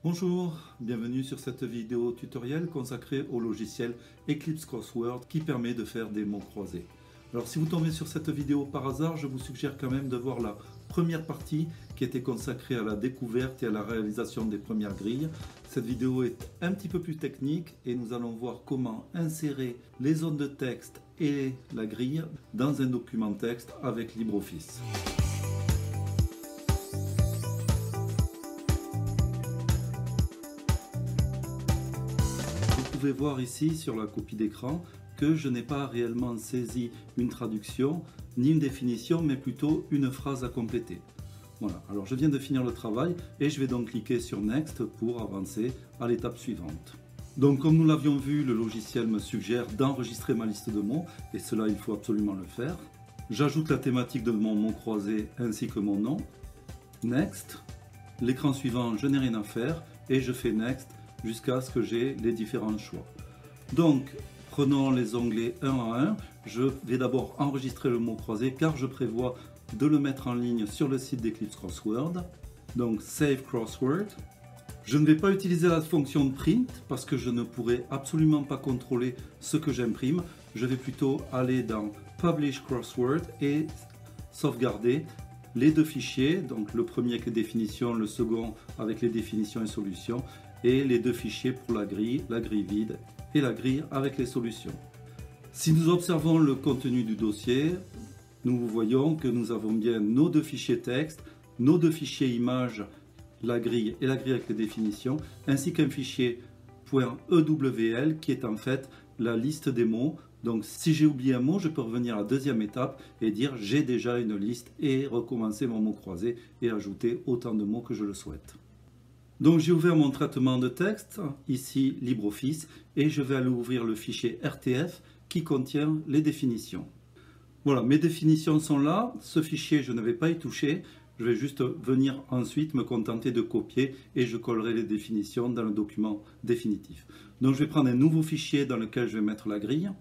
Bonjour, bienvenue sur cette vidéo tutoriel consacrée au logiciel Eclipse Crossword qui permet de faire des mots croisés. Alors si vous tombez sur cette vidéo par hasard, je vous suggère quand même de voir la première partie qui était consacrée à la découverte et à la réalisation des premières grilles. Cette vidéo est un petit peu plus technique et nous allons voir comment insérer les zones de texte et la grille dans un document texte avec LibreOffice. Vous pouvez voir ici sur la copie d'écran que je n'ai pas réellement saisi une traduction ni une définition, mais plutôt une phrase à compléter. Voilà, alors je viens de finir le travail et je vais donc cliquer sur Next pour avancer à l'étape suivante. Donc comme nous l'avions vu, le logiciel me suggère d'enregistrer ma liste de mots et cela il faut absolument le faire. J'ajoute la thématique de mon mot croisé ainsi que mon nom. Next. L'écran suivant, je n'ai rien à faire et je fais Next jusqu'à ce que j'ai les différents choix. Donc, prenons les onglets un à un. Je vais d'abord enregistrer le mot croisé car je prévois de le mettre en ligne sur le site d'Eclipse Crossword. Donc, Save Crossword. Je ne vais pas utiliser la fonction de print parce que je ne pourrai absolument pas contrôler ce que j'imprime. Je vais plutôt aller dans Publish Crossword et sauvegarder les deux fichiers, donc le premier avec les définitions, le second avec les définitions et solutions, et les deux fichiers pour la grille vide et la grille avec les solutions. Si nous observons le contenu du dossier, nous voyons que nous avons bien nos deux fichiers texte, nos deux fichiers images, la grille et la grille avec les définitions, ainsi qu'un fichier .ewl qui est en fait la liste des mots. Donc si j'ai oublié un mot, je peux revenir à la deuxième étape et dire j'ai déjà une liste et recommencer mon mot croisé et ajouter autant de mots que je le souhaite. Donc j'ai ouvert mon traitement de texte, ici LibreOffice, et je vais aller ouvrir le fichier RTF qui contient les définitions. Voilà, mes définitions sont là, ce fichier je ne vais pas y toucher, je vais juste venir ensuite me contenter de copier et je collerai les définitions dans le document définitif. Donc je vais prendre un nouveau fichier dans lequel je vais mettre la grille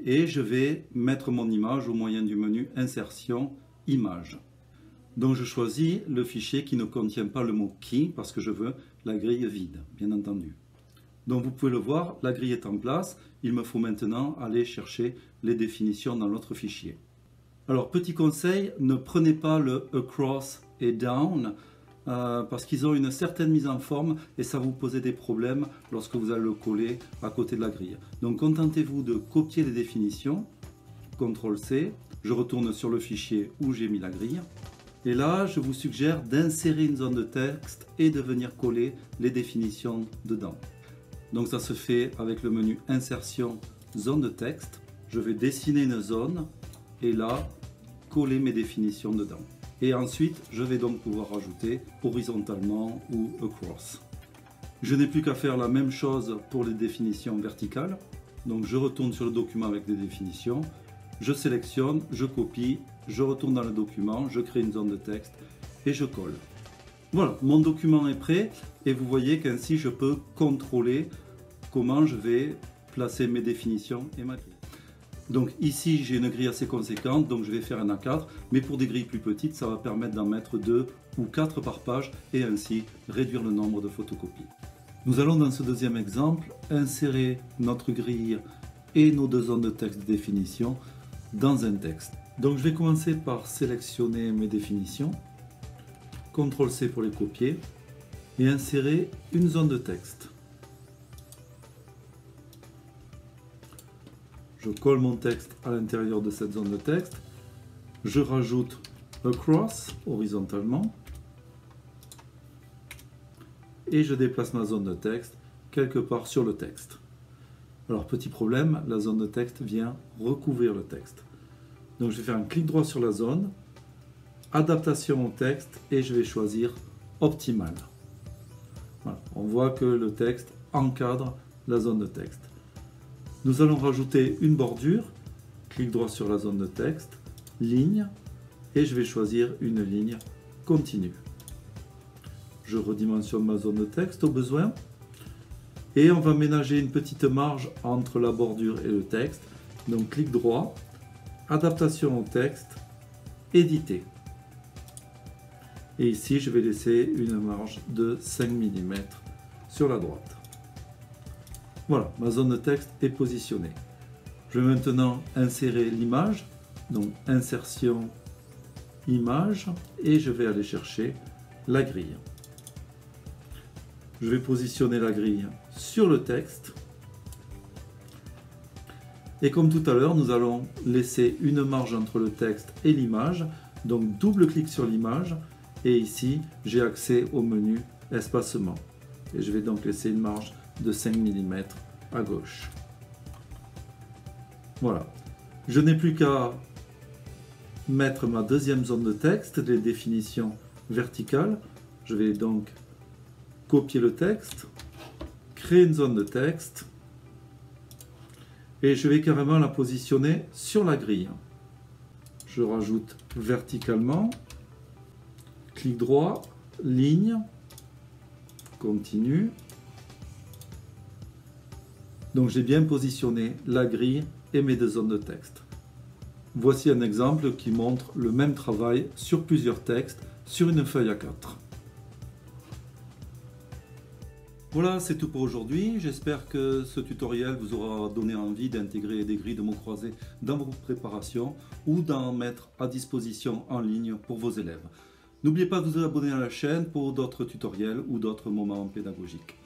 et je vais mettre mon image au moyen du menu Insertion, Image. Donc je choisis le fichier qui ne contient pas le mot key parce que je veux la grille vide, bien entendu. Donc vous pouvez le voir, la grille est en place. Il me faut maintenant aller chercher les définitions dans l'autre fichier. Alors petit conseil, ne prenez pas le across et down parce qu'ils ont une certaine mise en forme et ça vous poser des problèmes lorsque vous allez le coller à côté de la grille. Donc contentez-vous de copier les définitions, CTRL-C, je retourne sur le fichier où j'ai mis la grille. Et là, je vous suggère d'insérer une zone de texte et de venir coller les définitions dedans. Donc ça se fait avec le menu Insertion, Zone de texte. Je vais dessiner une zone et là, coller mes définitions dedans. Et ensuite, je vais donc pouvoir rajouter horizontalement ou across. Je n'ai plus qu'à faire la même chose pour les définitions verticales. Donc je retourne sur le document avec les définitions. Je sélectionne, je copie, je retourne dans le document, je crée une zone de texte et je colle. Voilà, mon document est prêt et vous voyez qu'ainsi je peux contrôler comment je vais placer mes définitions et ma grille. Donc ici j'ai une grille assez conséquente, donc je vais faire un A4, mais pour des grilles plus petites, ça va permettre d'en mettre 2 ou 4 par page et ainsi réduire le nombre de photocopies. Nous allons dans ce deuxième exemple insérer notre grille et nos deux zones de texte de définition dans un texte. Donc je vais commencer par sélectionner mes définitions, CTRL-C pour les copier et insérer une zone de texte. Je colle mon texte à l'intérieur de cette zone de texte, je rajoute across horizontalement et je déplace ma zone de texte quelque part sur le texte. Alors petit problème, la zone de texte vient recouvrir le texte. Donc je vais faire un clic droit sur la zone, adaptation au texte et je vais choisir optimal. Voilà. On voit que le texte encadre la zone de texte. Nous allons rajouter une bordure, clic droit sur la zone de texte, ligne et je vais choisir une ligne continue. Je redimensionne ma zone de texte au besoin et on va ménager une petite marge entre la bordure et le texte. Donc clic droit, adaptation au texte, éditer. Et ici, je vais laisser une marge de 5 mm sur la droite. Voilà, ma zone de texte est positionnée. Je vais maintenant insérer l'image, donc insertion, image, et je vais aller chercher la grille. Je vais positionner la grille sur le texte. Et comme tout à l'heure, nous allons laisser une marge entre le texte et l'image. Donc double clic sur l'image et ici j'ai accès au menu espacement. Et je vais donc laisser une marge de 5 mm à gauche. Voilà. Je n'ai plus qu'à mettre ma deuxième zone de texte, les définitions verticales. Je vais donc copier le texte, créer une zone de texte et je vais carrément la positionner sur la grille. Je rajoute verticalement, clic droit, ligne, continue. Donc j'ai bien positionné la grille et mes deux zones de texte. Voici un exemple qui montre le même travail sur plusieurs textes sur une feuille A4. Voilà, c'est tout pour aujourd'hui. J'espère que ce tutoriel vous aura donné envie d'intégrer des grilles de mots croisés dans vos préparations ou d'en mettre à disposition en ligne pour vos élèves. N'oubliez pas de vous abonner à la chaîne pour d'autres tutoriels ou d'autres moments pédagogiques.